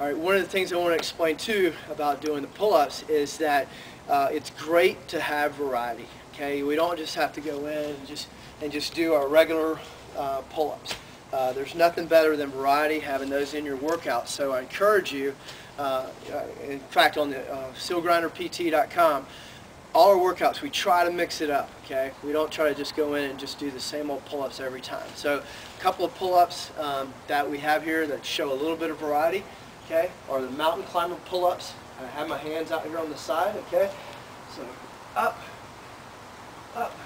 All right, one of the things I want to explain too about doing the pull-ups is that it's great to have variety. Okay, we don't just have to go in and just do our regular pull-ups. There's nothing better than variety, having those in your workouts. So I encourage you, in fact, on the SealGrinderPT.com, all our workouts, we try to mix it up, okay? We don't try to just go in and just do the same old pull-ups every time. So a couple of pull-ups that we have here that show a little bit of variety, okay, are the mountain climber pull-ups. I have my hands out here on the side, okay? So up, up,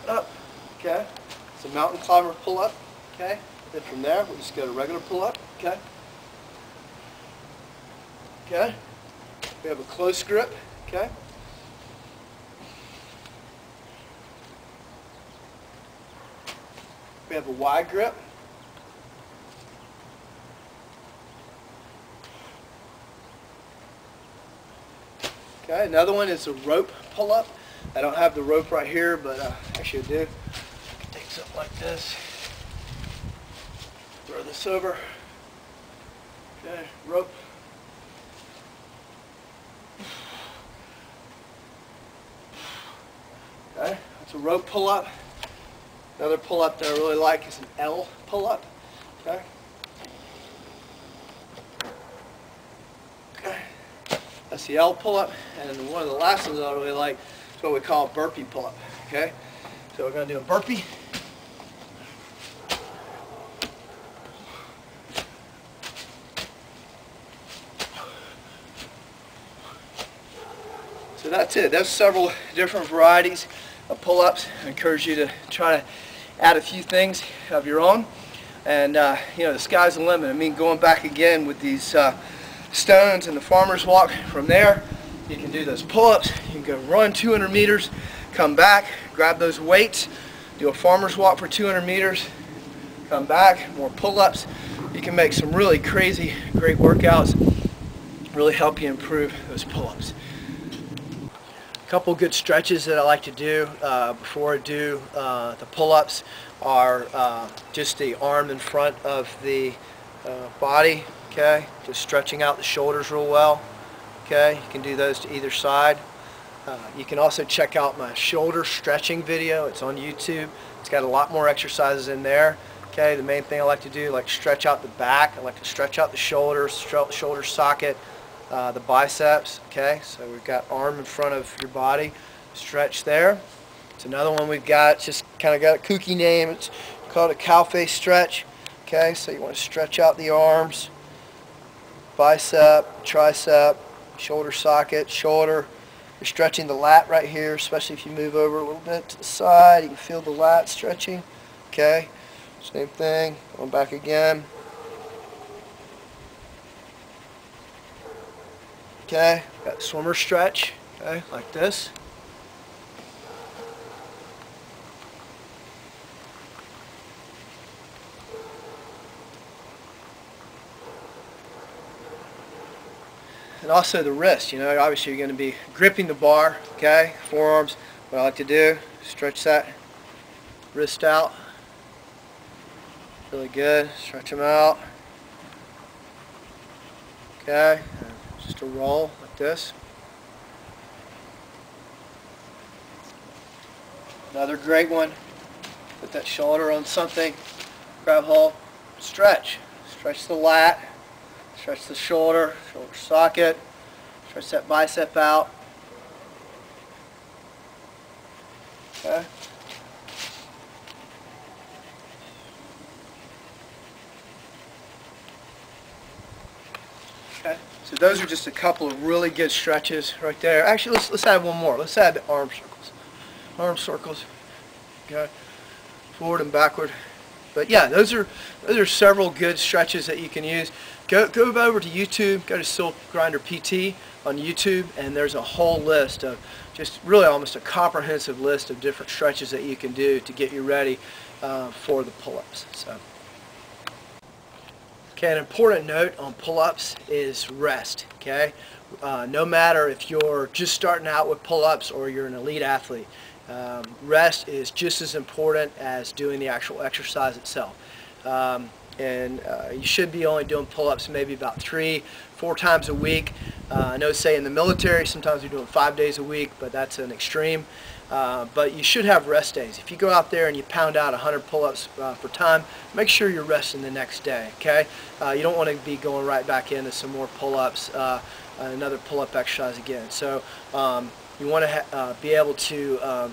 up, okay? It's a mountain climber pull-up, okay? Then from there, we'll just go to regular pull-up, okay? Okay? We have a close grip, okay? We have a wide grip. Okay, another one is a rope pull-up. I don't have the rope right here, but actually I do. I can take something like this, throw this over. Okay, rope. Okay, that's a rope pull-up. Another pull-up that I really like is an L pull-up. Okay. Okay. That's the L pull-up, and then one of the last ones I really like is what we call a burpee pull-up. Okay. So we're going to do a burpee. So that's it. There's several different varieties of pull-ups. I encourage you to try to add a few things of your own, and you know, the sky's the limit. I mean, going back again with these stones and the farmer's walk, from there you can do those pull-ups. You can go run 200 meters, come back, grab those weights, do a farmer's walk for 200 meters, come back, more pull-ups. You can make some really crazy great workouts, really help you improve those pull-ups. Couple good stretches that I like to do before I do the pull-ups are just the arm in front of the body, okay? Just stretching out the shoulders real well, okay? You can do those to either side. You can also check out my shoulder stretching video. It's on YouTube. It's got a lot more exercises in there, okay? The main thing I like to do, like stretch out the back. I like to stretch out the shoulders, shoulder socket, the biceps, okay? So we've got arm in front of your body, stretch there. It's another one we've got, it's just kind of got a kooky name. It's called a cow face stretch, okay? So you want to stretch out the arms, bicep, tricep, shoulder socket, shoulder. You're stretching the lat right here, especially if you move over a little bit to the side. You can feel the lat stretching, okay? Same thing, going back again. Okay, got swimmer stretch, okay, like this. And also the wrist, you know, obviously you're going to be gripping the bar, okay, forearms. What I like to do, stretch that wrist out, really good, stretch them out, okay. Just a roll like this. Another great one. Put that shoulder on something. Grab hold. Stretch. Stretch the lat. Stretch the shoulder. Shoulder socket. Stretch that bicep out. Okay. Okay. So those are just a couple of really good stretches right there. Actually, let's add one more. Let's add the arm circles. Arm circles. Okay. Forward and backward. But yeah, those are several good stretches that you can use. Go over to YouTube. Go to Seal Grinder PT on YouTube, and there's a whole list of just really almost a comprehensive list of different stretches that you can do to get you ready for the pull-ups. So. Okay, an important note on pull-ups is rest, okay? No matter if you're just starting out with pull-ups or you're an elite athlete, rest is just as important as doing the actual exercise itself. you should be only doing pull-ups maybe about 3-4 times a week. I know, say in the military, sometimes you're doing 5 days a week, but that's an extreme. But you should have rest days. If you go out there and you pound out 100 pull-ups for time, make sure you're resting the next day, okay? You don't want to be going right back into some more pull-ups, another pull-up exercise again. So you want to be able to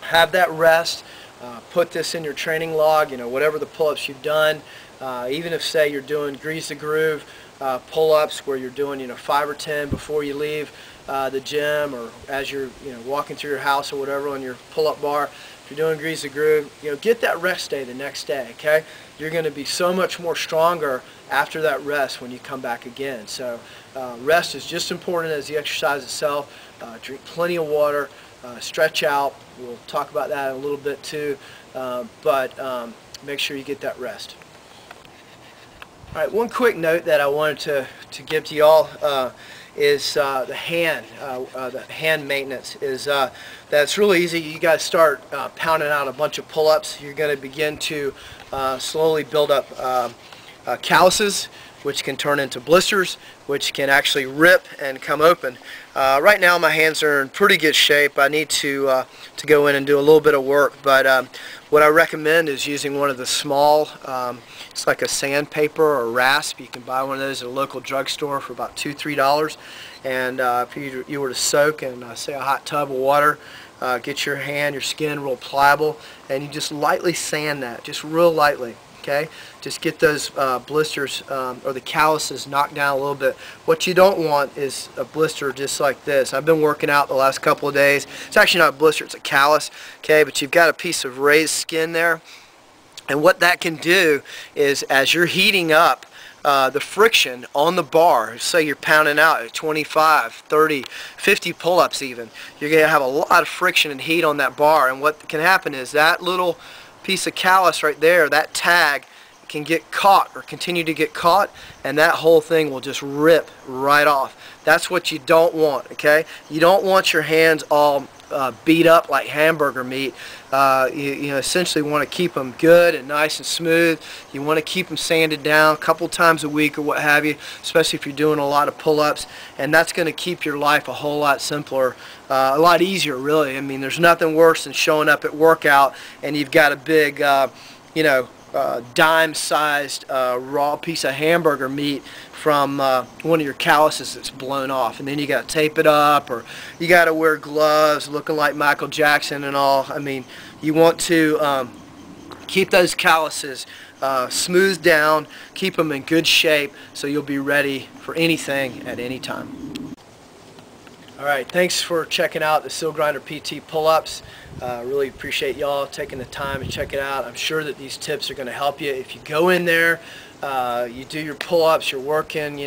have that rest. Put this in your training log, whatever the pull-ups you've done. Even if, say, you're doing grease the groove pull-ups where you're doing 5 or 10 before you leave the gym, or as you're walking through your house or whatever on your pull-up bar. If you're doing grease the groove, get that rest day the next day, okay? You're going to be so much more stronger after that rest when you come back again. So rest is just as important as the exercise itself. Drink plenty of water, stretch out. We'll talk about that in a little bit too, but make sure you get that rest. All right, one quick note that I wanted to give to y'all is the hand maintenance. That's really easy. You guys start pounding out a bunch of pull-ups. You're going to begin to slowly build up calluses, which can turn into blisters, which can actually rip and come open. Right now my hands are in pretty good shape. I need to go in and do a little bit of work, but what I recommend is using one of the small, it's like a sandpaper or rasp. You can buy one of those at a local drugstore for about $2-3. And if you were to soak in, say, a hot tub of water, get your skin real pliable, and you just lightly sand that, just real lightly. Okay, just get those blisters or the calluses knocked down a little bit. What you don't want is a blister just like this. I've been working out the last couple of days. It's actually not a blister, it's a callus. Okay, but you've got a piece of raised skin there, and what that can do is, as you're heating up the friction on the bar, say you're pounding out at 25, 30, 50 pull-ups even, you're going to have a lot of friction and heat on that bar, and what can happen is that little piece of callus right there, that tag, can get caught or continue to get caught, and that whole thing will just rip right off. That's what you don't want, okay? You don't want your hands all beat up like hamburger meat. You essentially want to keep them good and nice and smooth. You want to keep them sanded down a couple times a week or what have you, especially if you're doing a lot of pull-ups, and that's going to keep your life a whole lot simpler, a lot easier really. I mean, there's nothing worse than showing up at workout and you've got a big dime-sized raw piece of hamburger meat from one of your calluses that's blown off, and then you got to tape it up, or you got to wear gloves looking like Michael Jackson and all. I mean, you want to keep those calluses smoothed down, keep them in good shape, so you'll be ready for anything at any time. Alright, thanks for checking out the Seal Grinder PT Pull-Ups. Really appreciate y'all taking the time to check it out. I'm sure that these tips are going to help you. If you go in there, you do your pull-ups, you're working,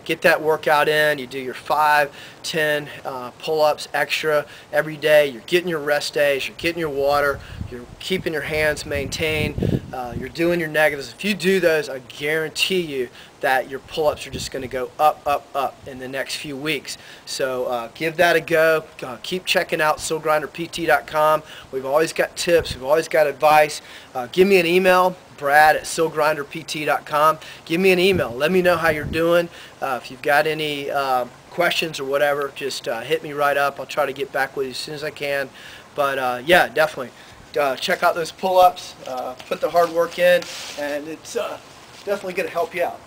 get that workout in, you do your 5, 10 pull-ups extra every day, you're getting your rest days, you're getting your water, you're keeping your hands maintained, you're doing your negatives. If you do those, I guarantee you that your pull-ups are just going to go up, up, up in the next few weeks. So give that a go. Keep checking out SealGrinderPT.com. We've always got tips. We've always got advice. Give me an email, Brad@SealGrinderPT.com. Give me an email. Let me know how you're doing. If you've got any questions or whatever, just hit me right up. I'll try to get back with you as soon as I can. But yeah, definitely. Check out those pull-ups. Put the hard work in, and it's definitely going to help you out.